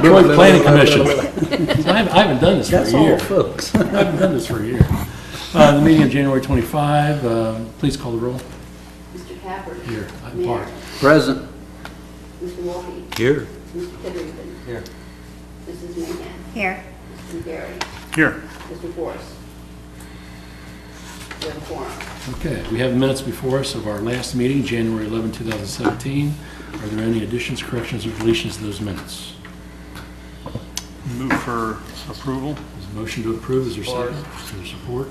Troy Planning Commission. I haven't done this for a That's year. all, folks. I haven't done this for a year. The meeting of January 25, please call the roll. Mr. Capper. Here, I'm Mayor. Park. Present. Mr. Wolke. Here. Mr. Titterington. Here. Mrs. Mahan. Here. Mr. Gary. Here. Mr. Forrest. We have a quorum. Okay, we have minutes before us of our last meeting, January 11, 2017. Are there any additions, corrections, or deletions to those minutes? Move for approval. There's a motion to approve. Is there second? Is there support?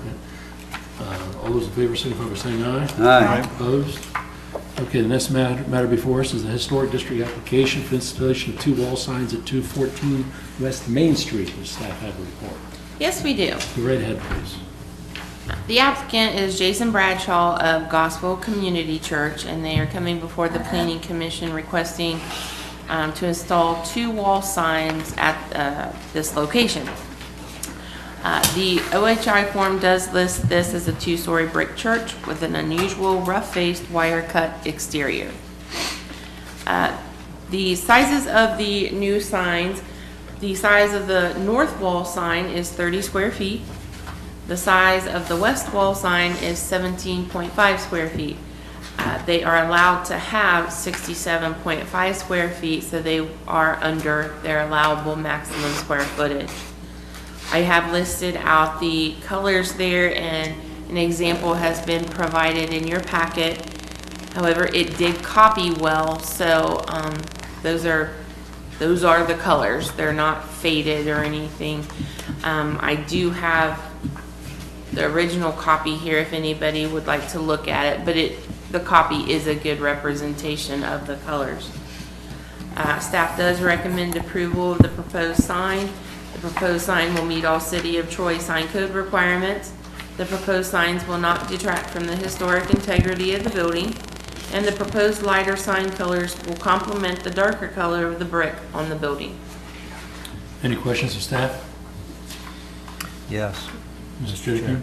All those in favor signify by saying aye. Aye. Opposed? Okay, the next matter before us is the Historic District application for installation of 2 wall signs at 214 West Main Street. Does staff have a report? Yes, we do. Go right ahead, please. The applicant is Jason Bradshaw of Gospel Community Church, and they are coming before the Planning Commission requesting to install 2 wall signs at this location. The OHI form does list this as a 2-story brick church with an unusual rough-faced wire-cut exterior. The sizes of the new signs, the size of the north wall sign is 30 square feet. The size of the west wall sign is 17.5 square feet. They are allowed to have 67.5 square feet, so they are under their allowable maximum square footage. I have listed out the colors there, and an example has been provided in your packet. However, it did copy well, so those are the colors. They're not faded or anything. I do have the original copy here if anybody would like to look at it, but the copy is a good representation of the colors. Staff does recommend approval of the proposed sign. The proposed sign will meet all City of Troy sign code requirements. The proposed signs will not detract from the historic integrity of the building, and the proposed lighter sign colors will complement the darker color of the brick on the building. Any questions of staff? Yes. Mr.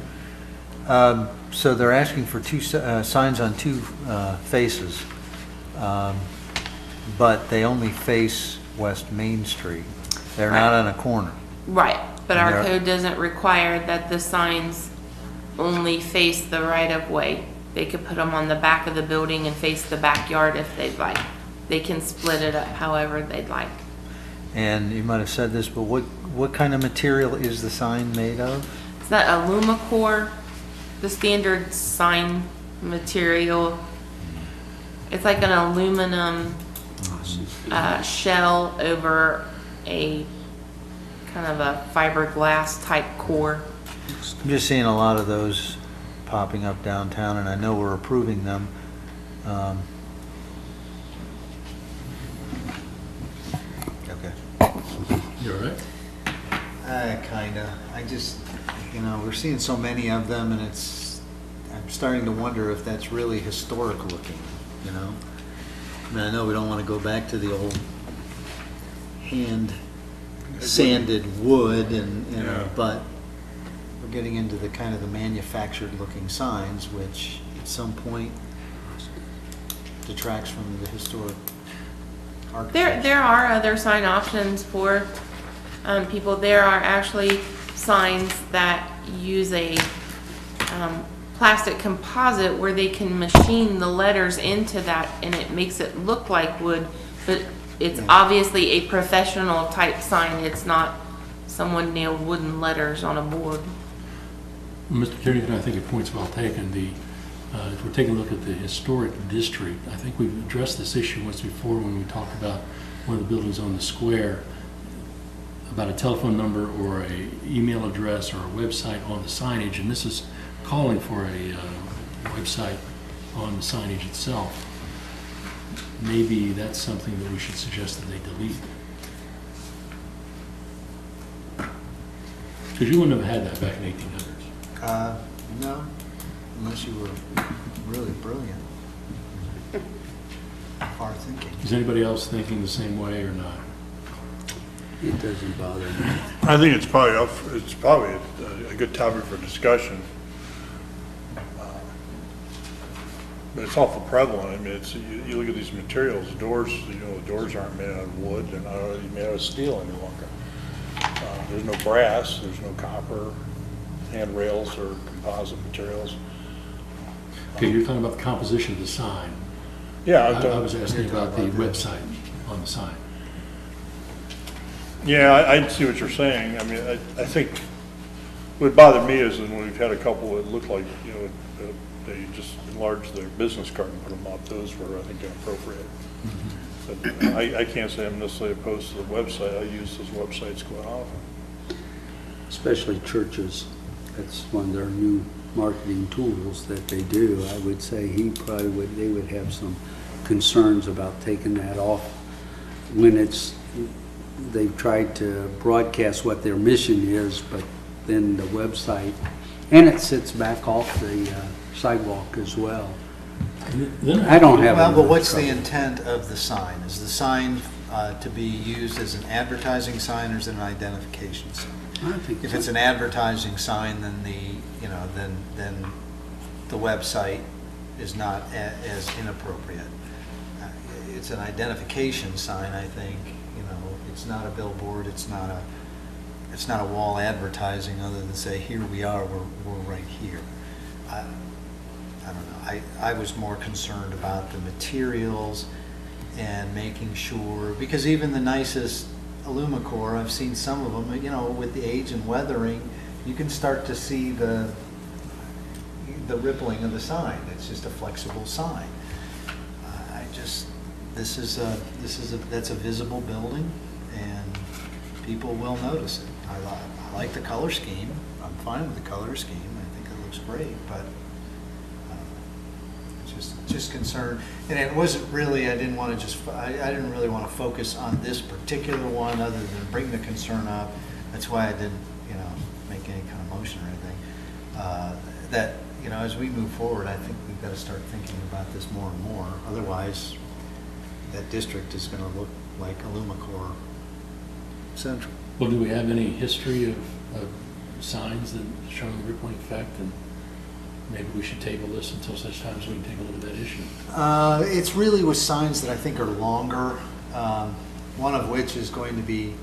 Judicant? So they're asking for 2 signs on 2 faces, but they only face West Main Street. They're not on a corner. Right, but our Yeah. code doesn't require that the signs only face the right-of-way. They could put them on the back of the building and face the backyard if they'd like. They can split it up however they'd like. And you might have said this, but what kind of material is the sign made of? It's that Alumicore, the standard sign material. It's like an aluminum shell over a kind of a fiberglass type core. I'm just seeing a lot of those popping up downtown, and I know we're approving them. Okay. You all right? Kinda. We're seeing so many of them, and I'm starting to wonder if that's really historic looking, you know? I mean, I know we don't want to go back to the old hand sanded wood but we're getting into the kind of the manufactured looking signs, which at some point detracts from the historic architecture. There are other sign options for people. There are actually signs that use a plastic composite where they can machine the letters into that, and it makes it look like wood, but it's obviously a professional type sign. It's not someone nailed wooden letters on a board. Mr. Kennedy, I think your point's well taken. If we're taking a look at the historic district, I think we've addressed this issue once before when we talked about one of the buildings on the square, about a telephone number or a email address or a website on the signage, and this is calling for a website on the signage itself. Maybe that's something that we should suggest that they delete. Because you wouldn't have had that back in 1800s. No, unless you were really brilliant. Far thinking. Is anybody else thinking the same way or not? It doesn't bother me. I think it's probably a good topic for discussion. it's awful prevalent. I mean, you look at these materials, doors, the doors aren't made out of wood, they're not really made out of steel any longer. There's no brass, there's no copper, handrails or composite materials. Okay, you're talking about the composition of the sign. Yeah, I was asking about the website on the sign. Yeah, I see what you're saying. I mean, I think what bothered me is when we've had a couple that look like, they just enlarged their business card and put them up. Those were, I think, inappropriate. But I can't say I'm necessarily opposed to the website. I use those websites quite often. Especially churches. That's one of their new marketing tools that they do. I would say they would have some concerns about taking that off when they've tried to broadcast what their mission is, but then the website, and it sits back off the sidewalk as well. I don't have. Well, but enough what's the trouble. intent of the sign? Is the sign to be used as an advertising sign or is it an identification sign? I think If it's an advertising sign, then then the website is not as inappropriate. It's an identification sign, I think. It's not a billboard. It's not a wall advertising other than say, here we are. We're right here. I don't know. I was more concerned about the materials and making sure, because even the nicest Alumicore, I've seen some of them, with the age and weathering, you can start to see the rippling of the sign. It's just a flexible sign. That's a visible building, and people will notice it. I like the color scheme. I'm fine with the color scheme. I think it looks great, but just concerned. And it wasn't really, I didn't really want to focus on this particular one other than bring the concern up. That's why I didn't, make any kind of motion or anything. That, as we move forward, I think we've got to start thinking about this more and more. Otherwise, that district is going to look like Alumicore Central. Well, do we have any history of signs that show the rippling effect? And maybe we should table this until such time as we can take a look at that issue. It's really with signs that I think are longer, one of which is going to be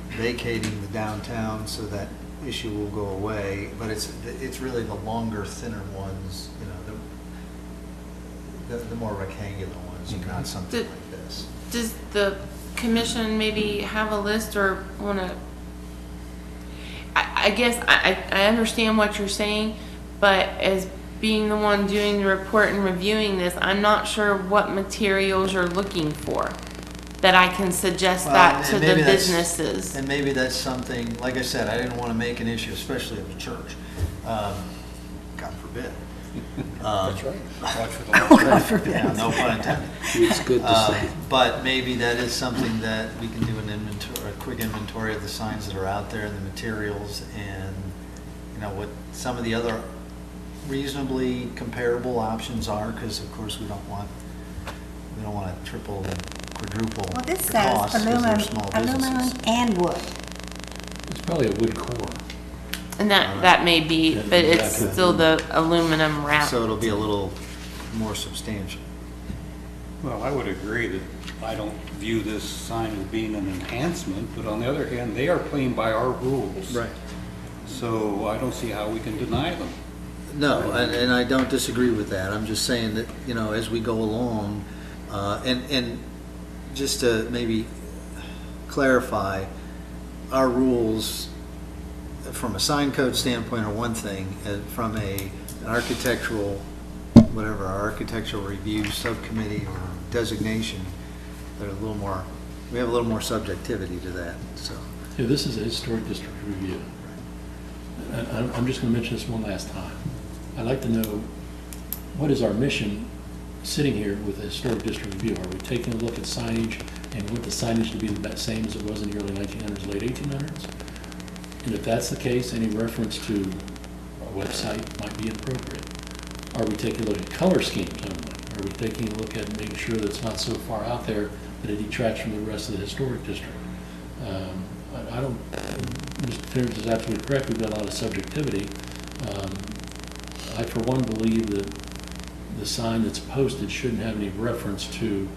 vacating the downtown, so that issue will go away. But it's really the longer, thinner ones, the more rectangular ones, not something like this. Does the commission maybe have a list or want to? I guess I understand what you're saying, but as being the one doing the report and reviewing this, I'm not sure what materials you're looking for that I can suggest that to the businesses. And maybe that's something, like I said, I didn't want to make an issue, especially of the church. God forbid. That's right. Yeah, no pun intended. It's good to say. But maybe that is something that we can do a quick inventory of the signs that are out there and the materials, and what some of the other reasonably comparable options are, because of course we don't want to triple and quadruple Well, this the says costs, 'cause they're small aluminum businesses. and wood. It's probably a wood core. And that may be, Yeah, but it's exactly. still the aluminum wrap. So it'll be a little more substantial. Well, I would agree that I don't view this sign as being an enhancement, but on the other hand, they are playing by our rules. So I don't see how we can deny them. No, and I don't disagree with that. I'm just saying that, as we go along, and just to maybe clarify, our rules from a sign code standpoint are one thing, and from an architectural, our architectural review subcommittee or designation, they're a little more, we have a little more subjectivity to that, so. Yeah, this is a historic district review. And I'm just going to mention this one last time. I'd like to know, what is our mission sitting here with the historic district review? Are we taking a look at signage and want the signage to be the same as it was in the early 1900s, late 1800s? And if that's the case, any reference to a website might be inappropriate. Are we taking a look at color schemes only? Are we taking a look at making sure that it's not so far out there that it detracts from the rest of the historic district? I don't, Mr. Terrence is absolutely correct, we've got a lot of subjectivity. I, for one, believe that the sign that's posted shouldn't have any reference to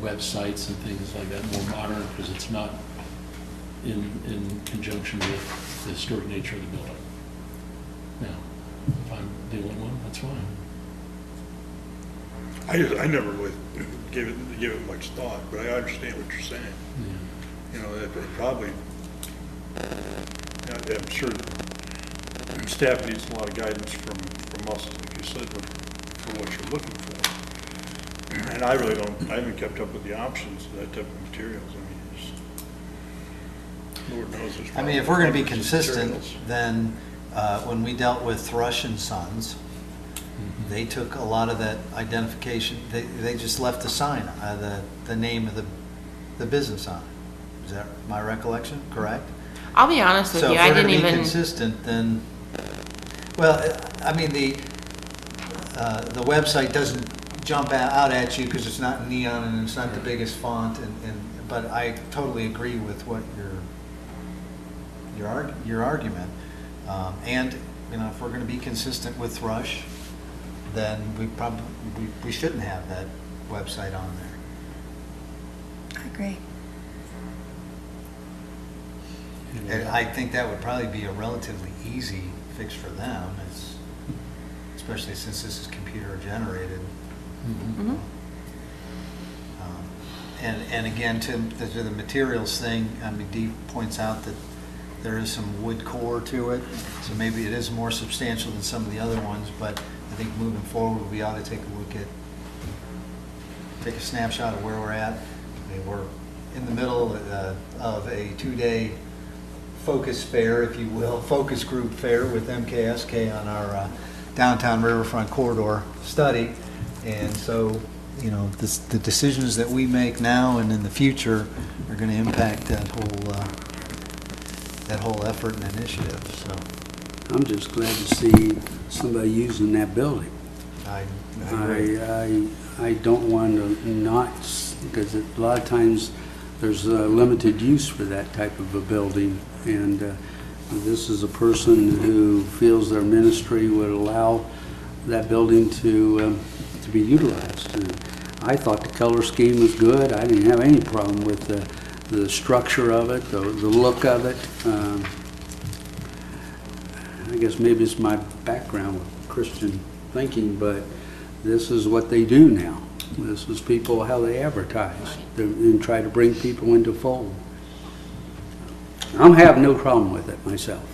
websites and things like that, more modern, because it's not in conjunction with the historic nature of the building. Now, if I'm the only one, that's fine. I never would give it much thought, but I understand what you're saying. Yeah. You know, it probably, I'm sure staff needs a lot of guidance from us, like you said, for what you're looking for. And I really don't, I haven't kept up with the options of that type of materials. I mean, Lord knows there's. I mean, if we're gonna be hundreds of consistent, materials. then, when we dealt with Thrush and Sons, they took a lot of that identification, they just left the sign, the name of the business on it. Is that my recollection, correct? I'll be honest with So you, if I we're didn't gonna be even, consistent, then, well, I mean, the website doesn't jump out at you because it's not neon and it's not the biggest font, but I totally agree with what your argument. And, you know, if we're gonna be consistent with Thrush, then we shouldn't have that website on there. I agree. And I think that would probably be a relatively easy fix for them, especially since this is computer generated. Mhm. And again, to the materials thing, I mean, Dee points out that there is some wood core to it, so maybe it is more substantial than some of the other ones, but I think moving forward, we ought to take a snapshot of where we're at. I mean, we're in the middle of a 2-day focus fair, if you will, focus group fair with MKSK on our downtown riverfront corridor study. And so, you know, the decisions that we make now and in the future are going to impact that whole effort and initiative. So I'm just glad to see somebody using that building. I agree. I don't want to not, because a lot of times there's a limited use for that type of a building, and this is a person who feels their ministry would allow that building to be utilized. And I thought the color scheme was good. I didn't have any problem with the structure of it, the look of it. I guess maybe it's my background with Christian thinking, but this is what they do now. This is people, how they advertise and try to bring people into fold. I'm having no problem with it myself.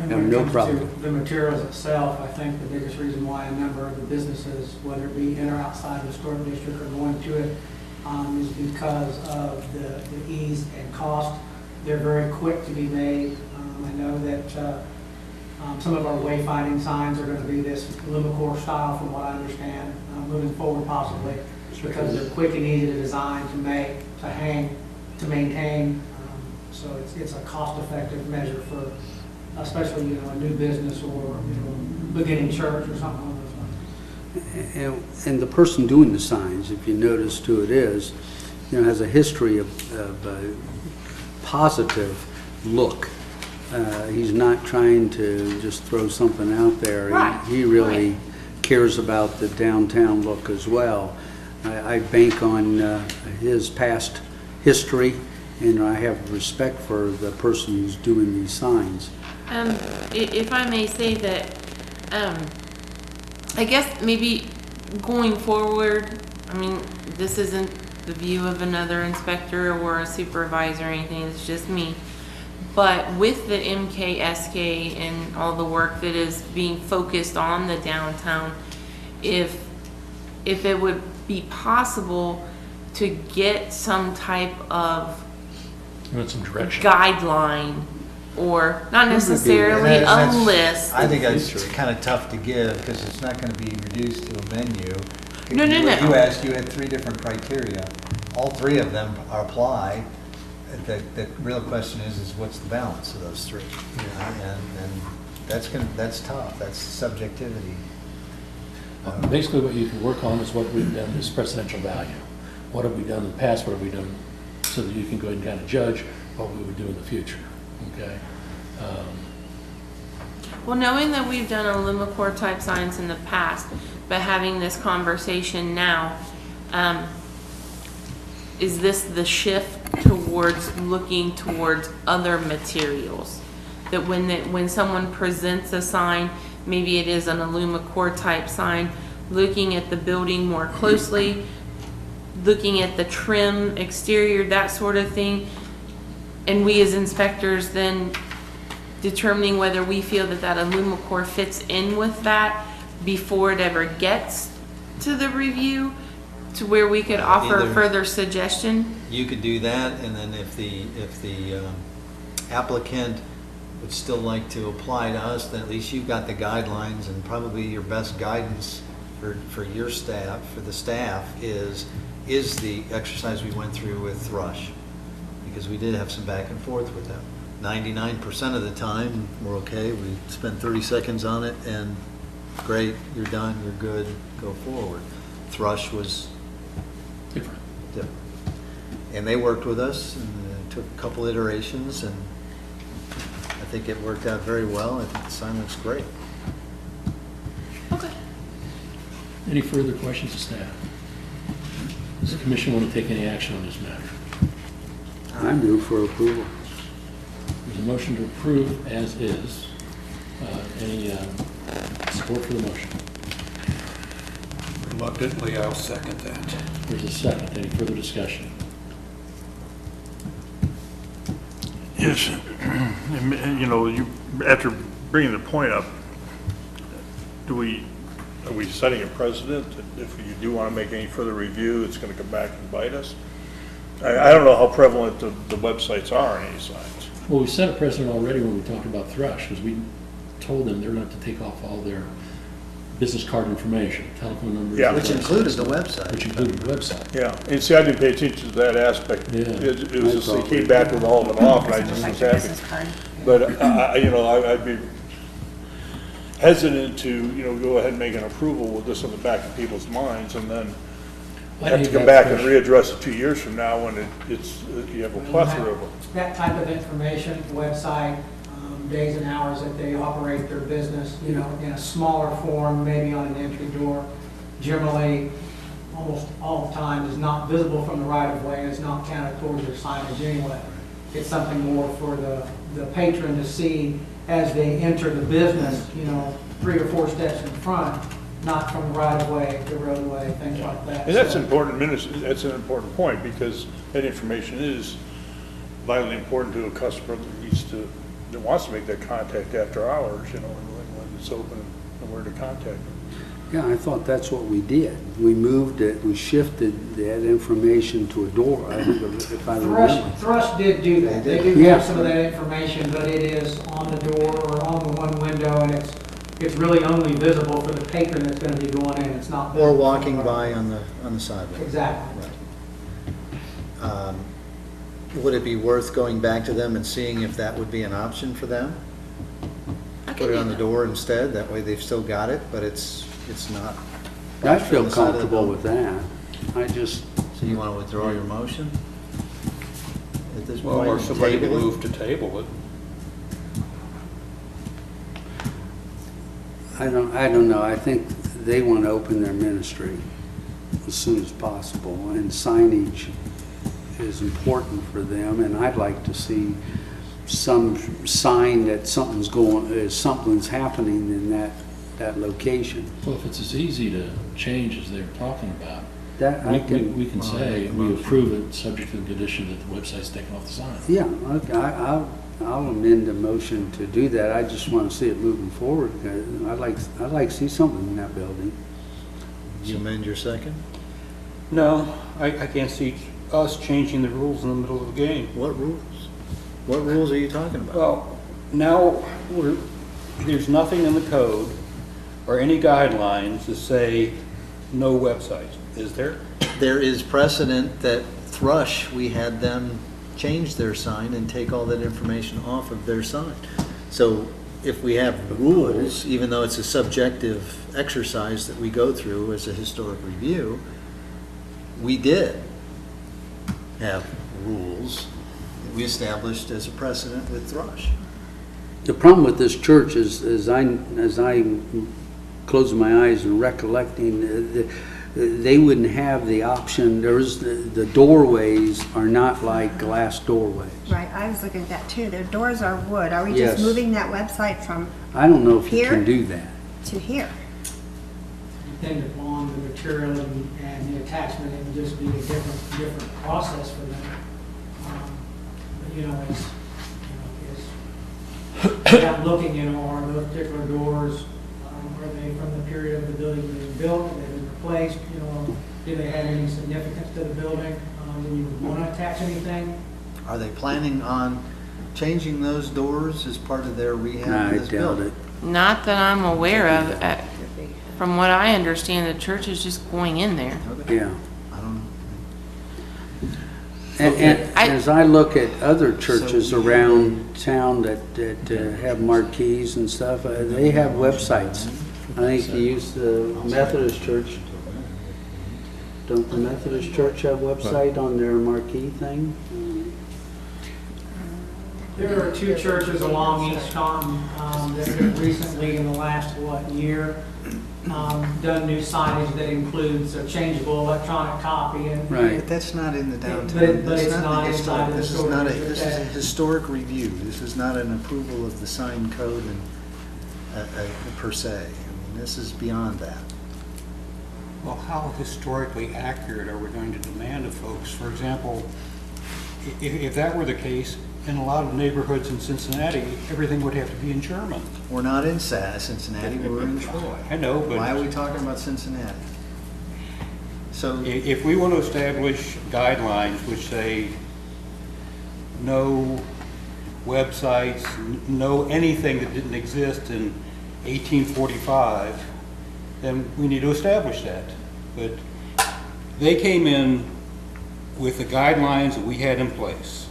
And Have when it no comes problem. to the materials itself, I think the biggest reason why a number of the businesses, whether it be in or outside the historic district, are going to it is because of the ease and cost. They're very quick to be made. I know that some of our wayfinding signs are going to be this Lumicore style, from what I understand, moving forward possibly, because they're quick and easy to design, to make, to hang, to maintain. So it's a cost-effective measure for, especially, you know, a new business or, you know, beginning church or something along those lines. And the person doing the signs, if you notice who it is, you know, has a history of positive look. He's not trying to just throw something out there. Right, He really right. cares about the downtown look as well. I bank on his past history, and I have respect for the person who's doing these signs. if I may say that, I guess maybe going forward, I mean, this isn't the view of another inspector or a supervisor or anything, it's just me. But with the MKSK and all the work that is being focused on the downtown, if it would be possible to get some type of You want some direction? guideline, or not necessarily And a that's- list. I think that's kind of tough to give because it's not going to be reduced to a menu. No. You asked, you had 3 different criteria. All 3 of them apply. The real question is what's the balance of those 3? And that's tough. That's subjectivity. Basically, what you can work on is what we've done, is precedential value. What have we done in the past, what have we done, so that you can go ahead and kind of judge what we would do in the future, okay? Well, knowing that we've done Alumicore type signs in the past, but having this conversation now, is this the shift towards looking towards other materials? That when someone presents a sign, maybe it is an Alumicore type sign, looking at the building more closely, looking at the trim, exterior, that sort of thing, and we as inspectors then determining whether we feel that that Alumicore fits in with that before it ever gets to the review, to where we could offer Either- further suggestion. You could do that, and then if the applicant would still like to apply to us, then at least you've got the guidelines, and probably your best guidance for your staff, for the staff, is the exercise we went through with Thrush, because we did have some back and forth with them. 99% of the time, we're okay, we spend 30 seconds on it, and great, you're done, you're good, go forward. Thrush was Different. different. And they worked with us, and it took a couple iterations, and I think it worked out very well. I think the sign looks great. Okay. Any further questions of staff? Does the commission want to take any action on this matter? I move for approval. There's a motion to approve as is. Any support for the motion? Reluctantly, I'll second that. There's a second. Any further discussion? Yes, and, you know, after bringing the point up, are we setting a precedent that if you do want to make any further review, it's going to come back and bite us? I don't know how prevalent the websites are on any signs. Well, we set a precedent already when we talked about Thrush, because we told them they're going to have to take off all their business card information, telephone numbers. Yeah. Which included the website. Which included the website. Yeah, and see, I didn't pay attention to that aspect. Yeah. It was just, they came back with all of it off, and I just was happy. But, you know, I'd be hesitant to, you know, go ahead and make an approval with this on the back of people's minds, and then I have to think come that's back and fair. readdress it 2 years from now when it's, you have a plethora of them. That type of information, website, days and hours that they operate their business, you know, in a smaller form, maybe on an entry door, generally, almost all the time is not visible from the right of way, and it's not counted towards their signage anyway. It's something more for the patron to see as they enter the business, you know, 3 or 4 steps in front, not from the right of way, the roadway, things like that. And that's So- important, that's an important point, because that information is vitally important to a customer that wants to make that contact after hours, you know, when it's open and where to contact them. Yeah, I thought that's what we did. We moved it, we shifted that information to a door, I think, if I remember. Thrush did do that. They They did. do have Yeah. some of that information, but it is on the door or on the one window, and it's really only visible for the patron that's gonna be going in. It's not. Or visible walking from by on the sidewalk. Exactly. Right. Would it be worth going back to them and seeing if that would be an option for them? I Put can it do on the that. door instead, that way they've still got it, but it's not. I feel on the side of the comfortable building. with that. I just, So you want to withdraw your motion? At this Well, point, or and somebody could table it? move to table it. I don't know, I think they want to open their ministry as soon as possible, and signage is important for them, and I'd like to see some sign that something's happening in that location. Well, if it's as easy to change as they're talking about, That I can, we can say we approve it subject to the condition that the website's taken off the sign. yeah, okay, I'll amend the motion to do that. I just want to see it moving forward. I'd like to see something in that building. You amend your second? No, I can't see us changing the rules in the middle of the game. What rules? What rules are you talking about? Well, now, there's nothing in the code or any guidelines to say no websites, is there? There is precedent that Thrush, we had them change their sign and take all that information off of their sign. So if we have rules, even though it's a subjective exercise that we go through as a historic review, we did have rules that we established as a precedent with Thrush. The problem with this church is, as I close my eyes and recollecting, they wouldn't have the option, the doorways are not like glass doorways. Right, I was looking at that too. Their doors are wood. Are we Yes. just moving that website from I don't know if you Here? can do that. to here? Depending upon the material and the attachment, it would just be a different process for them. But, without looking, are those particular doors, are they from the period of the building being built, have they been replaced, do they have any significance to the building? Do you want to attach anything? Are they planning on changing those doors as part of their rehab I of this doubt building? it. Not that I'm aware of. From what I understand, the church is just going in there. Okay. Yeah. I don't know. And I- as I look at other churches So we- around town that have marquees and stuff, they have websites. I think you use the Methodist Church. Don't the Methodist Church have website on their marquee thing? There are two churches along East Taunton that have recently, in the last, year, done new signage that includes a changeable electronic copy. And Right. But that's not in the downtown. But That's it's the not historic- inside the This is historic not a, district. this is a historic review. This is not an approval of the sign code and, per se. I mean, this is beyond that. Well, how historically accurate are we going to demand of folks? For example, if that were the case, in a lot of neighborhoods in Cincinnati, everything would have to be in German. We're not in Cincinnati, we're in Troy. I know, Why are but we talking about Cincinnati? So, if we want to establish guidelines which say no websites, no anything that didn't exist in 1845, then we need to establish that. But they came in with the guidelines that we had in place,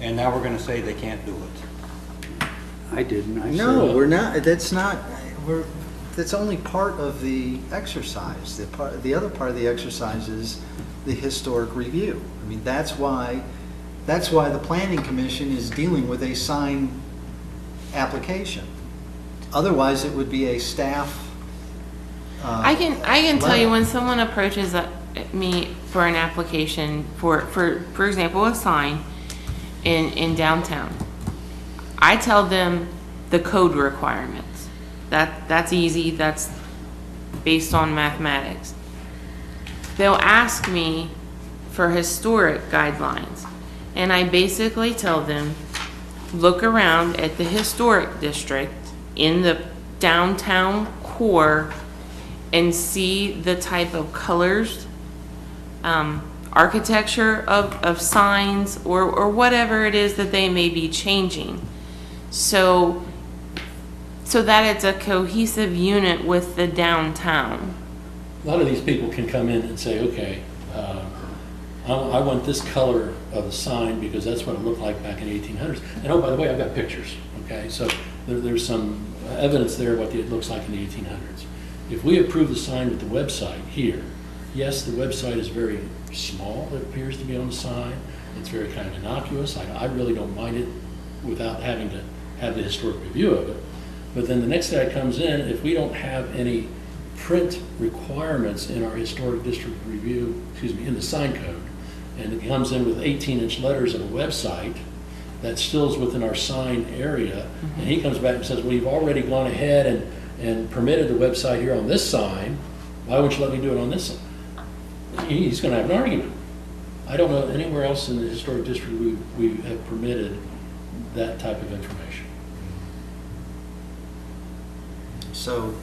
and now we're going to say they can't do it. I didn't. I no, said- we're not, that's only part of the exercise. The other part of the exercise is the historic review. I mean, that's why the planning commission is dealing with a sign application. Otherwise, it would be a staff. I can tell you letter. when someone approaches me for an application for example, a sign in downtown, I tell them the code requirements. That's easy. That's based on mathematics. They'll ask me for historic guidelines, and I basically tell them, look around at the historic district in the downtown core and see the type of colors, architecture of signs, or whatever it is that they may be changing. So that it's a cohesive unit with the downtown. A lot of these people can come in and say, okay, I want this color of the sign because that's what it looked like back in the 1800s. And oh, by the way, I've got pictures, okay? So there's some evidence there what it looks like in the 1800s. If we approve the sign with the website here, yes, the website is very small, it appears to be on the sign. It's very kind of innocuous. I really don't mind it without having to have the historic review of it. But then the next guy comes in, if we don't have any print requirements in our historic district review, in the sign code, and it comes in with 18-inch letters of a website that still is within our sign area, and he comes back and says, well, you've already gone ahead and permitted the website here on this sign, why won't you let me do it on this sign? He's going to have an argument. I don't know anywhere else in the historic district we have permitted that type of information. So,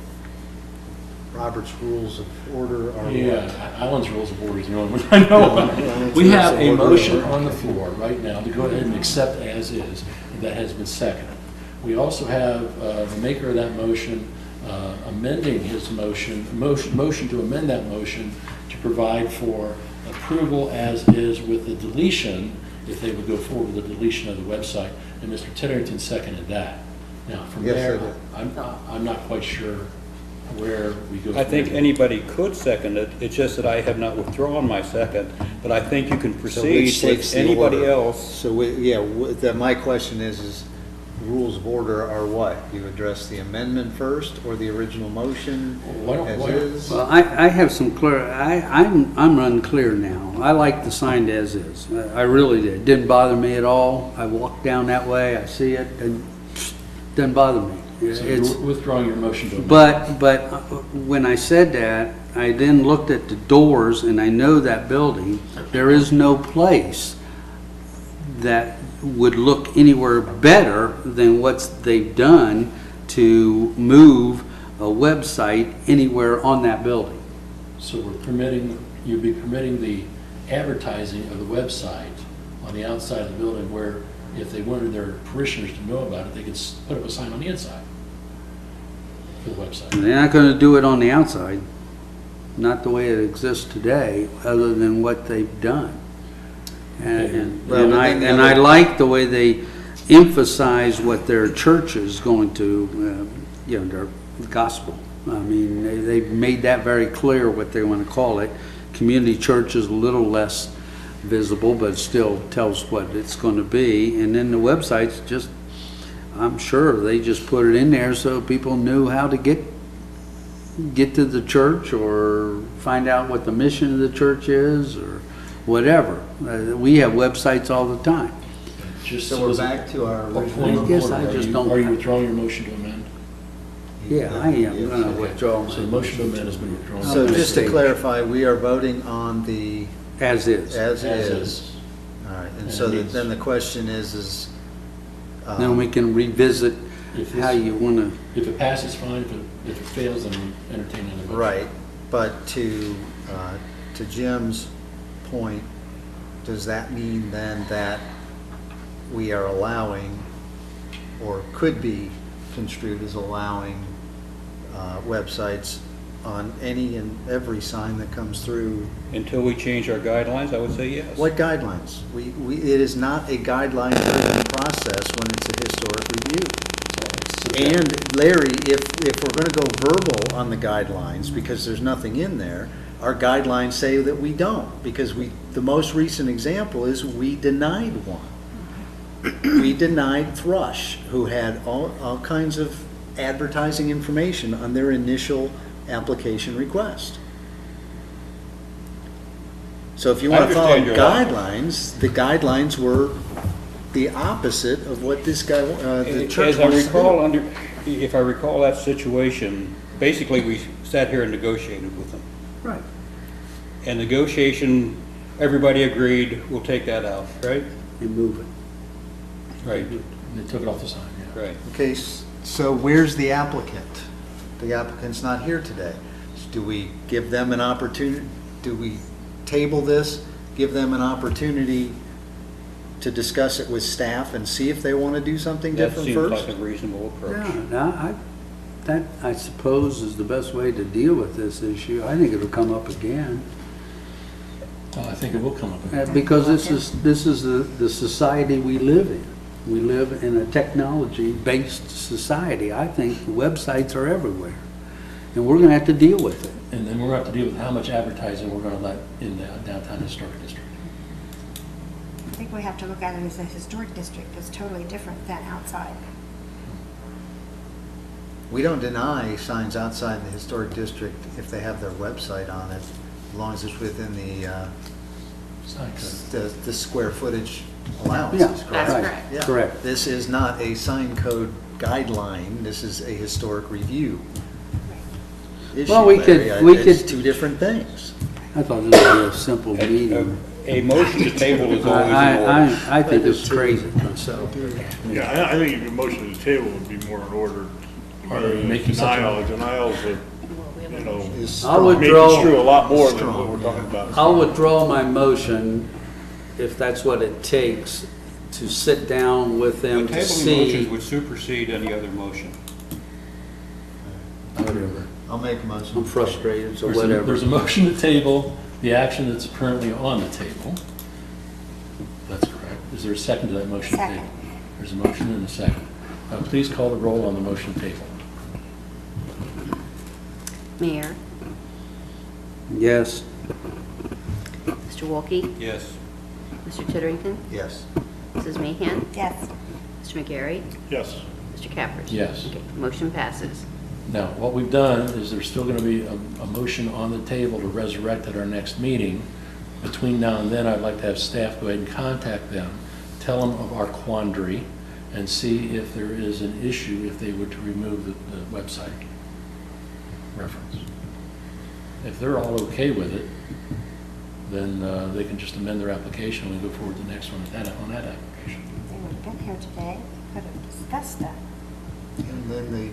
Robert's Rules of Order are what? Yeah, Alan's Rules of Order is the only one I know about. We have a motion on the floor right now to go ahead and accept as is, that has been seconded. We also have the maker of that motion amending his motion to amend that motion to provide for approval as is with the deletion, if they would go forward with the deletion of the website, and Mr. Titterington seconded that. Now, from Yes, there, I did. I'm not quite sure where we go. I from think there. anybody could second it, it's just that I have not withdrawn my second, but I think you can So proceed which takes with the anybody order? else. So, my question is rules of order are what? You address the amendment first or the original motion Why as don't, is? Well, I have some clear, I'm unclear now. I like the sign as is. I really did. Didn't bother me at all. I walk down that way, I see it, and doesn't bother me. so It's, you're withdrawing your motion to amend. but when I said that, I then looked at the doors, and I know that building, there is no place that would look anywhere better than what they've done to move a website anywhere on that building. So we're permitting, you'd be permitting the advertising of the website on the outside of the building where if they wanted their parishioners to know about it, they could put up a sign on the inside for the website. They're not gonna do it on the outside, not the way it exists today, other than what they've done. And Well, but then the and I other- like the way they emphasize what their church is going to, their gospel. I mean, they've made that very clear what they want to call it. Community church is a little less visible, but it still tells what it's going to be. And then the website's just, I'm sure they just put it in there so people knew how to get to the church or find out what the mission of the church is or whatever. We have websites all the time. Just So we're as a- back to our a point original. of Yes, order, I are just you- don't- Are you withdrawing your motion to amend? Yeah, I am gonna withdraw So the my motion to amend has been withdrawn. So just to Mistake. clarify, we are voting on the as is. as As is. All right, and And so it that- means- then the question is, Then we can revisit If how this- you wanna, If it passes, fine. If it fails, then we entertain another motion. right, but to Jim's point, does that mean then that we are allowing, or could be construed as allowing, websites on any and every sign that comes through? Until we change our guidelines, I would say yes. What guidelines? It is not a guideline-driven process when it's a historic review. And Larry, if we're gonna go verbal on the guidelines, because there's nothing in there, our guidelines say that we don't, because the most recent example is we denied one. We denied Thrush, who had all kinds of advertising information on their initial application request. So if you I wanna follow understand your logic. guidelines, the guidelines were the opposite of what this guy, the church As I wants to do. recall, if I recall that situation, basically we sat here and negotiated with them. right, And negotiation, everybody agreed, we'll take that out, right? and move it. Right, They took it off the sign, yeah. right. Okay, so where's the applicant? The applicant's not here today. Do we give them an opportunity, do we table this, give them an opportunity to discuss it with staff and see if they want to do something That different seems like first? a reasonable approach. Yeah, now, that, I suppose, is the best way to deal with this issue. I think it'll come up again, I think it will come up. because this is the society we live in. We live in a technology-based society. I think websites are everywhere, and we're gonna have to deal with it. And then we're going to have to deal with how much advertising we're going to let in the downtown historic district. I think we have to look at it as a historic district. It's totally different than outside. We don't deny signs outside the historic district if they have their website on it, as long as it's within Sign code. the square footage allowances, Yeah, correct? That's right. correct. Yeah. Correct. This is not a sign code guideline, this is a historic review issue, Well, we could- Larry. we It's could- two different things. I thought this was a simple meeting. A motion to table is always in order. I think it's crazy myself. Yeah, I think if your motion to the table would be more in order. Are they making such a- Denials of, you know, Is I'll strong. withdraw. making true a lot more than Strong, what we're talking about. I'll withdraw my motion if that's what it takes to sit down with The them to tabling see. motions would supersede any other motion. Whatever. I'll make a motion. I'm frustrated, so There's whatever. a motion to table the action that's currently on the table. That's correct. Is there a second to that motion to Second. table? There's a motion and a second. Please call the roll on the motion to table. Mayor, Yes, Mr. Wolke, Yes. Mr. Titterington, Yes. Mrs. Mahan, Yes. Mr. Mr. McGarry? Yes. Mr. Cappers? Yes. Okay, motion passes. Now, what we've done is there's still going to be a motion on the table to resurrect at our next meeting. Between now and then, I'd like to have staff go ahead and contact them, tell them of our quandary, and see if there is an issue if they were to remove the website reference. If they're all okay with it, then they can just amend their application and we go forward to the next one on that application. They would have been here today, could have discussed that. And then they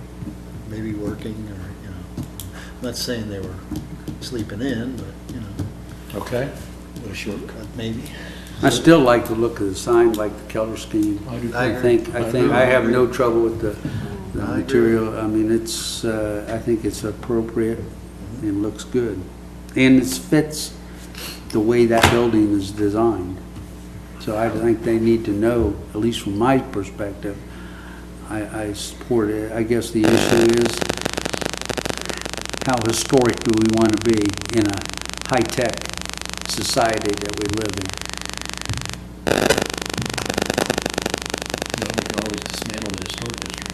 may be working, or, you know, I'm not saying they were sleeping in, but, you know, Okay? a shortcut maybe. I still like the look of the sign, like the color scheme. I do I I think, I have no trouble with the I agree. material. I mean, it's, I think it's appropriate and looks good. And it fits the way that building is designed. So I think they need to know, at least from my perspective, I support it. I guess the issue is, how historic do we want to be in a high-tech society that we live in? We can always dismantle the historic district.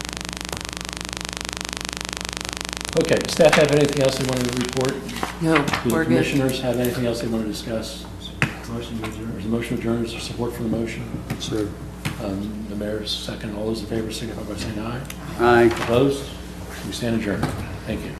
Okay, staff have anything else they want to report? No, Do the we're good. commissioners have anything else they want to discuss? Motion to adjourn. There's a motion to adjourn. Is there support for the motion? So, The mayor's second. All those in favor signify by saying aye. I Opposed? We stand adjourned. Thank you.